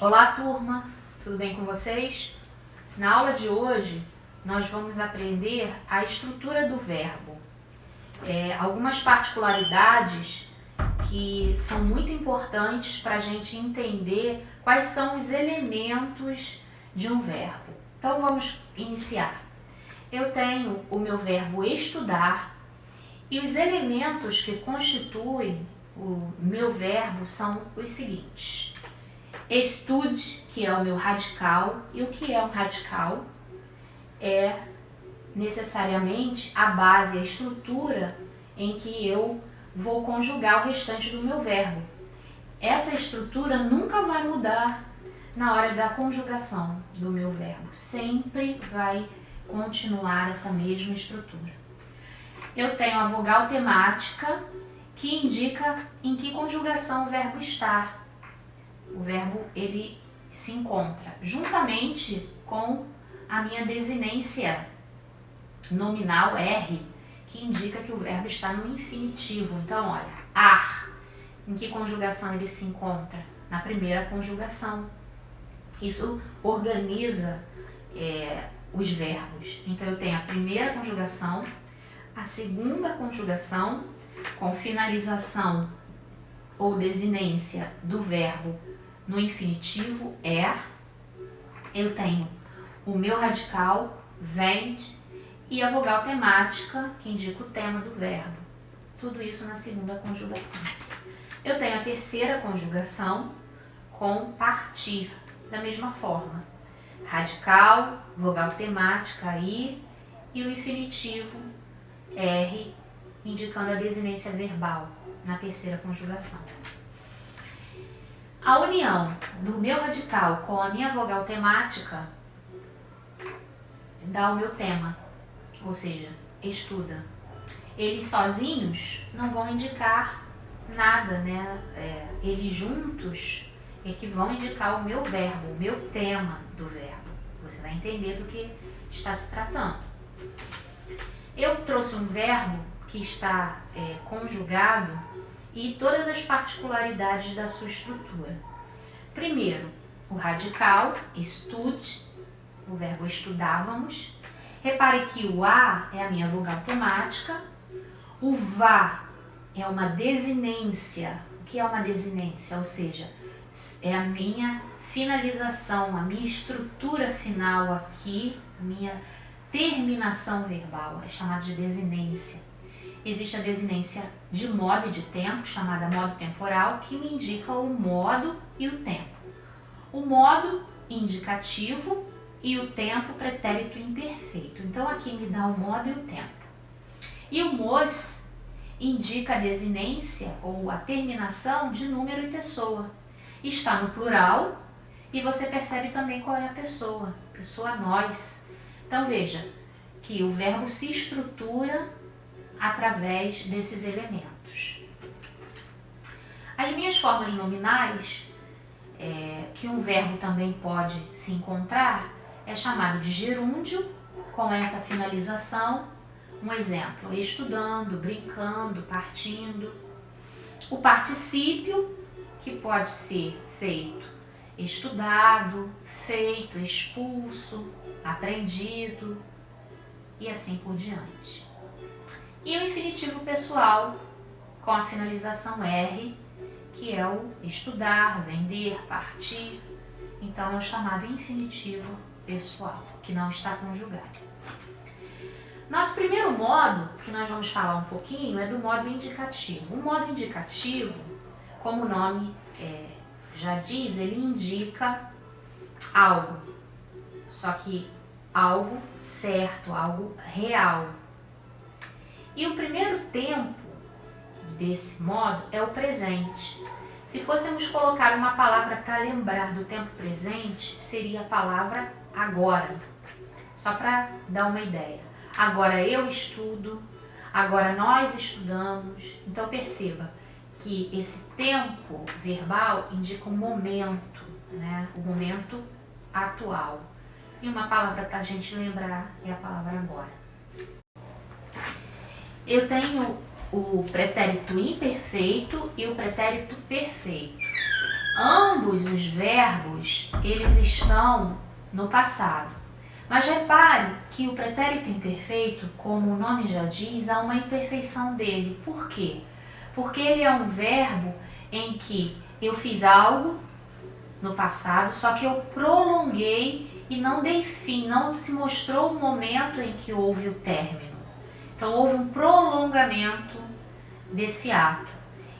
Olá, turma! Tudo bem com vocês? Na aula de hoje, nós vamos aprender a estrutura do verbo. Algumas particularidades que são muito importantes para a gente entender quais são os elementos de um verbo. Então, vamos iniciar. Eu tenho o meu verbo estudar e os elementos que constituem o meu verbo são os seguintes. Estude, que é o meu radical, e o que é um radical? É necessariamente a base, a estrutura em que eu vou conjugar o restante do meu verbo. Essa estrutura nunca vai mudar na hora da conjugação do meu verbo, sempre vai continuar essa mesma estrutura. Eu tenho a vogal temática, que indica em que conjugação o verbo está. O verbo ele se encontra juntamente com a minha desinência nominal R, que indica que o verbo está no infinitivo. Então, olha, ar, em que conjugação ele se encontra? Na primeira conjugação. Isso organiza os verbos. Então, eu tenho a primeira conjugação, a segunda conjugação, com finalização ou desinência do verbo no infinitivo, eu tenho o meu radical, wend, e a vogal temática, que indica o tema do verbo. Tudo isso na segunda conjugação. Eu tenho a terceira conjugação com partir, da mesma forma. Radical, vogal temática, i, e o infinitivo, r, indicando a desinência verbal, na terceira conjugação. A união do meu radical com a minha vogal temática dá o meu tema, ou seja, estuda. Eles sozinhos não vão indicar nada, né? Eles juntos é que vão indicar o meu verbo, o meu tema do verbo. Você vai entender do que está se tratando. Eu trouxe um verbo que está conjugado e todas as particularidades da sua estrutura. Primeiro, o radical, estude, o verbo estudávamos. Repare que o a é a minha vogal temática, o vá é uma desinência. O que é uma desinência? Ou seja, é a minha finalização, a minha estrutura final aqui, a minha terminação verbal, é chamada de desinência. Existe a desinência de modo e de tempo, chamada modo temporal, que me indica o modo e o tempo. O modo indicativo e o tempo pretérito imperfeito. Então aqui me dá o modo e o tempo. E o mos indica a desinência ou a terminação de número e pessoa. Está no plural e você percebe também qual é a pessoa. Pessoa nós. Então veja que o verbo se estrutura através desses elementos. As minhas formas nominais, que um verbo também pode se encontrar, é chamado de gerúndio, com essa finalização. Um exemplo, estudando, brincando, partindo. O particípio, que pode ser feito estudado, feito, expulso, aprendido e assim por diante. E o infinitivo pessoal, com a finalização R, que é o estudar, vender, partir. Então, é o chamado infinitivo pessoal, que não está conjugado. Nosso primeiro modo, que nós vamos falar um pouquinho, é do modo indicativo. O modo indicativo, como o nome já diz, ele indica algo, só que algo certo, algo real. E o primeiro tempo desse modo é o presente. Se fôssemos colocar uma palavra para lembrar do tempo presente, seria a palavra agora. Só para dar uma ideia. Agora eu estudo, agora nós estudamos. Então perceba que esse tempo verbal indica um momento, né? O momento atual. E uma palavra para a gente lembrar é a palavra agora. Eu tenho o pretérito imperfeito e o pretérito perfeito. Ambos os verbos, eles estão no passado. Mas repare que o pretérito imperfeito, como o nome já diz, há uma imperfeição dele. Por quê? Porque ele é um verbo em que eu fiz algo no passado, só que eu prolonguei e não dei fim, não se mostrou o momento em que houve o término. Então houve um prolongamento desse ato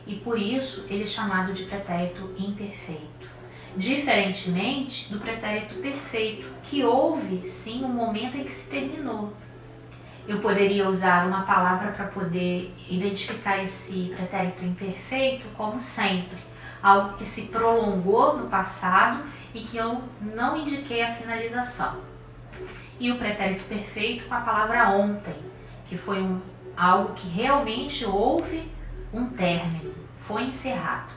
e por isso ele é chamado de pretérito imperfeito. Diferentemente do pretérito perfeito, que houve sim um momento em que se terminou. Eu poderia usar uma palavra para poder identificar esse pretérito imperfeito como sempre, algo que se prolongou no passado e que eu não indiquei a finalização. E o pretérito perfeito com a palavra ontem, que foi algo que realmente houve um término, foi encerrado.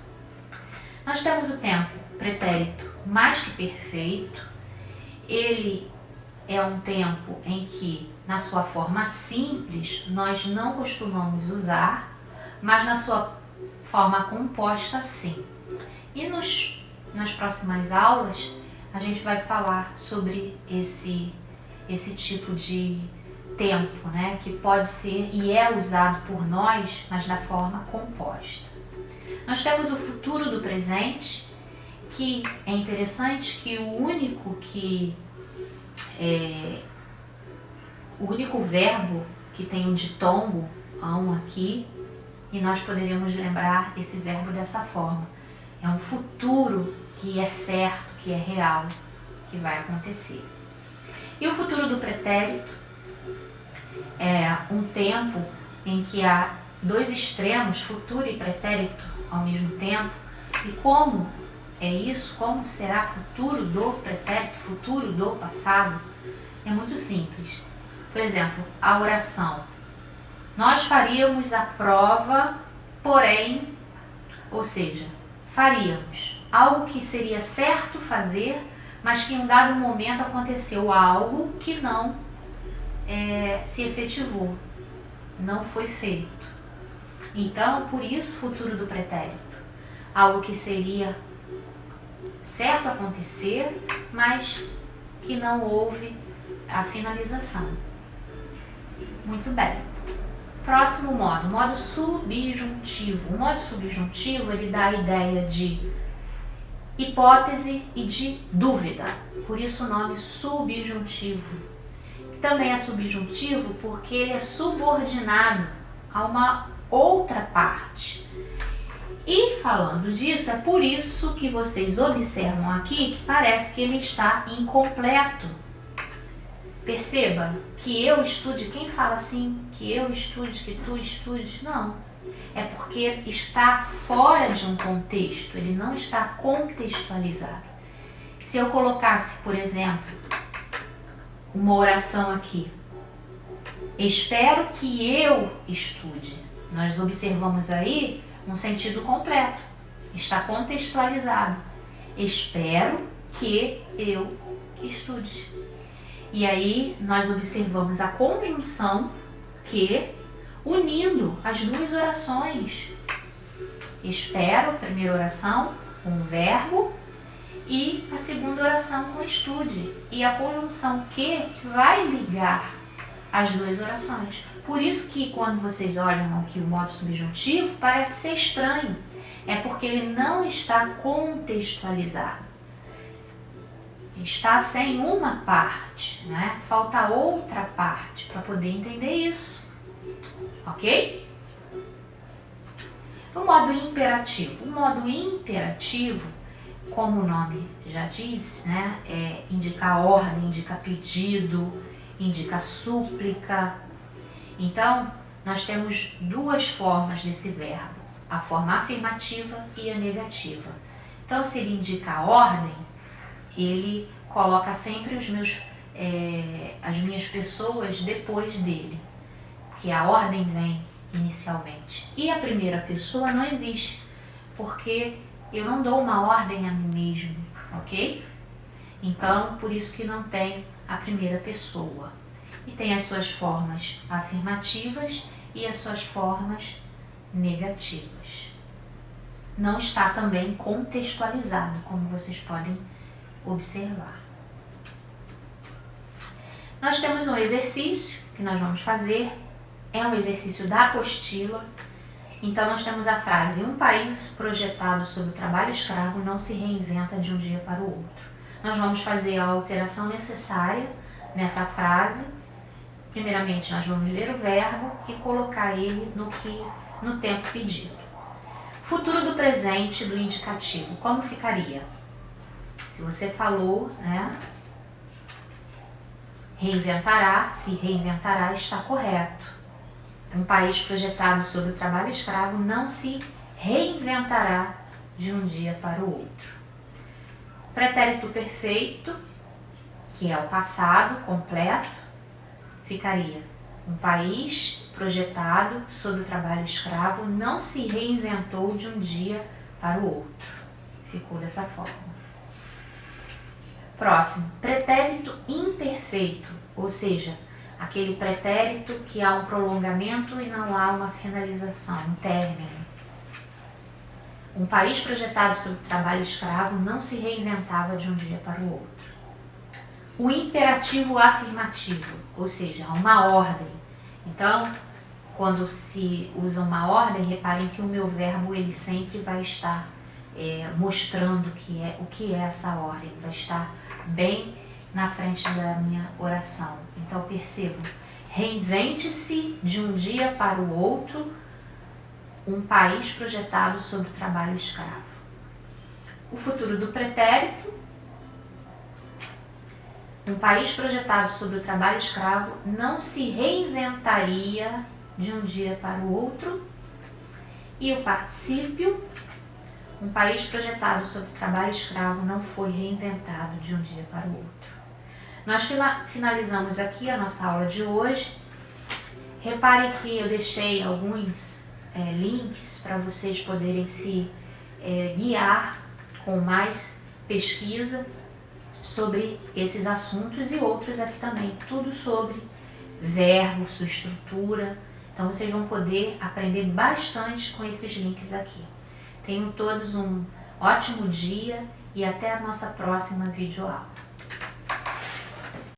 Nós temos o tempo pretérito mais que perfeito. Ele é um tempo em que, na sua forma simples, nós não costumamos usar, mas na sua forma composta, sim. E nas próximas aulas, a gente vai falar sobre esse tipo de tempo, né, que pode ser e é usado por nós, mas da forma composta. Nós temos o futuro do presente, que é interessante que o único verbo que tem um ditongo, ão aqui, e nós poderíamos lembrar esse verbo dessa forma. É um futuro que é certo, que é real, que vai acontecer. E o futuro do pretérito é um tempo em que há dois extremos, futuro e pretérito, ao mesmo tempo. E como é isso? Como será futuro do pretérito, futuro do passado? É muito simples. Por exemplo, a oração. Nós faríamos a prova, porém, ou seja, faríamos algo que seria certo fazer, mas que em um dado momento aconteceu algo que não se efetivou, não foi feito. Então, por isso, futuro do pretérito. Algo que seria certo acontecer, mas que não houve a finalização. Muito bem. Próximo modo, modo subjuntivo. O modo subjuntivo, ele dá a ideia de hipótese e de dúvida. Por isso o nome subjuntivo. Também é subjuntivo porque ele é subordinado a uma outra parte. E falando disso, é por isso que vocês observam aqui que parece que ele está incompleto. Perceba que eu estude, quem fala assim, que eu estude, que tu estudes, não. É porque está fora de um contexto, ele não está contextualizado. Se eu colocasse, por exemplo, uma oração aqui, espero que eu estude, nós observamos aí um sentido completo, está contextualizado. Espero que eu estude. E aí nós observamos a conjunção que, unindo as duas orações, espero, a primeira oração, com um verbo, e a segunda oração com estude. E a conjunção que vai ligar as duas orações. Por isso que quando vocês olham aqui o modo subjuntivo, parece ser estranho. É porque ele não está contextualizado. Está sem uma parte, né? Falta outra parte para poder entender isso. Ok? O modo imperativo. O modo imperativo, como o nome já diz, né? Indica ordem, indica pedido, indica súplica. Então, nós temos duas formas desse verbo, a forma afirmativa e a negativa. Então, se ele indica a ordem, ele coloca sempre as minhas pessoas depois dele, que a ordem vem inicialmente. E a primeira pessoa não existe, porque eu não dou uma ordem a mim mesmo, ok? Então, por isso que não tem a primeira pessoa. E tem as suas formas afirmativas e as suas formas negativas. não está também contextualizado, como vocês podem observar. Nós temos um exercício que nós vamos fazer, é um exercício da apostila. Então nós temos a frase: um país projetado sob o trabalho escravo não se reinventa de um dia para o outro. Nós vamos fazer a alteração necessária nessa frase. Primeiramente nós vamos ver o verbo e colocar ele no tempo pedido. Futuro do presente do indicativo, como ficaria? Se você falou, né? Reinventará, se reinventará, está correto. Um país projetado sobre o trabalho escravo não se reinventará de um dia para o outro. Pretérito perfeito, que é o passado completo, ficaria: um país projetado sobre o trabalho escravo não se reinventou de um dia para o outro. Ficou dessa forma. Próximo, pretérito imperfeito, ou seja, aquele pretérito que há um prolongamento e não há uma finalização, um término. Um país projetado sob o trabalho escravo não se reinventava de um dia para o outro. O imperativo afirmativo, ou seja, uma ordem. Então, quando se usa uma ordem, reparem que o meu verbo ele sempre vai estar mostrando o que é essa ordem, vai estar bem na frente da minha oração. Então percebo: reinvente-se de um dia para o outro um país projetado sob o trabalho escravo. O futuro do pretérito: um país projetado sob o trabalho escravo não se reinventaria de um dia para o outro. E o particípio: um país projetado sob o trabalho escravo não foi reinventado de um dia para o outro. Nós finalizamos aqui a nossa aula de hoje. Reparem que eu deixei alguns links para vocês poderem se guiar com mais pesquisa sobre esses assuntos e outros aqui também. Tudo sobre verbo, sua estrutura. Então vocês vão poder aprender bastante com esses links aqui. Tenham todos um ótimo dia e até a nossa próxima videoaula.